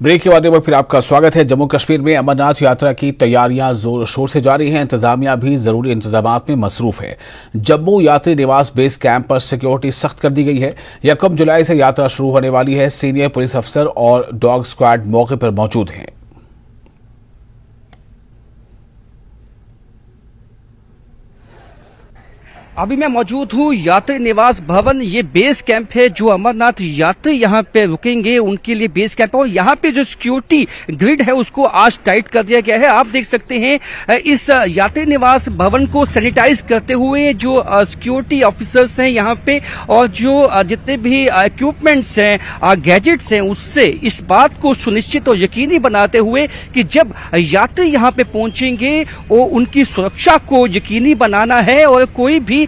Break के बाद एक बार फिर आपका स्वागत है। जम्मू कश्मीर में अमरनाथ यात्रा की तैयारियां जोर शोर से जारी हैं। इंतजामिया भी जरूरी इंतजामात में मसरूफ है। जम्मू यात्री निवास बेस कैंप पर सिक्योरिटी सख्त कर दी गई है। 1 जुलाई से यात्रा शुरू होने वाली है। सीनियर पुलिस अफसर और डॉग स्क्वाड मौके पर मौजूद हैं। अभी मैं मौजूद हूँ यात्री निवास भवन। ये बेस कैंप है जो अमरनाथ यात्री यहाँ पे रुकेंगे उनके लिए बेस कैंप है। और यहाँ पे जो सिक्योरिटी ग्रिड है उसको आज टाइट कर दिया गया है। आप देख सकते हैं इस यात्री निवास भवन को सैनिटाइज करते हुए जो सिक्योरिटी ऑफिसर्स हैं यहाँ पे और जो जितने भी इक्विपमेंट्स हैं गैजेट्स हैं उससे इस बात को सुनिश्चित और यकीनी बनाते हुए कि जब यात्री यहाँ पे पहुंचेंगे वो उनकी सुरक्षा को यकीनी बनाना है और कोई भी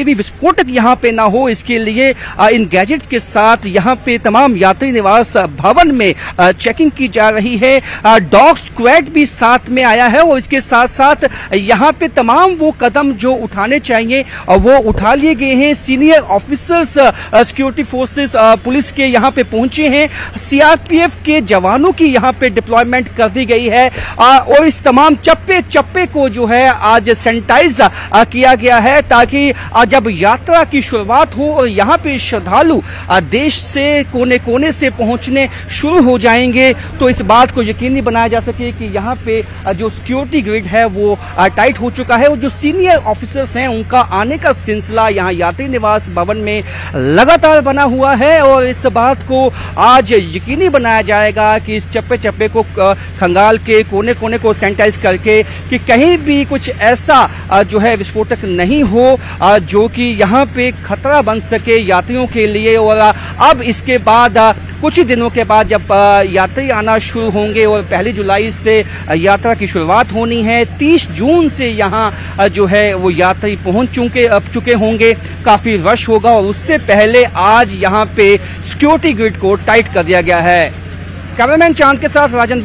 विस्फोटक यहाँ पे ना हो, इसके लिए इन गैजेट्स के साथ यहाँ पे तमाम यात्री निवास भवन में चेकिंग की जा रही है। डॉग स्क्वाड भी साथ में आया है और इसके साथ साथ यहाँ पे तमाम वो कदम जो उठाने चाहिए वो उठा लिए गए हैं। Senior officers security forces police के यहाँ पे पहुंचे हैं। सीआरपीएफ के जवानों की यहाँ पे डिप्लॉयमेंट कर दी गई है और इस तमाम चप्पे को जो है आज सैनिटाइज किया गया है ताकि जब यात्रा की शुरुआत हो और यहाँ पे श्रद्धालु देश से कोने कोने से पहुंचने शुरू हो जाएंगे तो इस बात को यकीनी बनाया जा सके कि यहाँ पे जो सिक्योरिटी ग्रिड है वो टाइट हो चुका है और जो सीनियर ऑफिसर्स हैं उनका आने का सिलसिला यहाँ यात्री निवास भवन में लगातार बना हुआ है। और इस बात को आज यकीनी बनाया जाएगा कि इस चप्पे को खंगाल के कोने कोने को सैनिटाइज करके कि कहीं भी कुछ ऐसा जो है विस्फोटक नहीं हो जो कि यहाँ पे खतरा बन सके यात्रियों के लिए। और अब इसके बाद कुछ ही दिनों के बाद जब यात्री आना शुरू होंगे और 1 जुलाई से यात्रा की शुरुआत होनी है, 30 जून से यहाँ जो है वो यात्री पहुंच चुके होंगे। काफी रश होगा और उससे पहले आज यहाँ पे सिक्योरिटी ग्रिड को टाइट कर दिया गया है। कैमरामैन चांद के साथ राजन।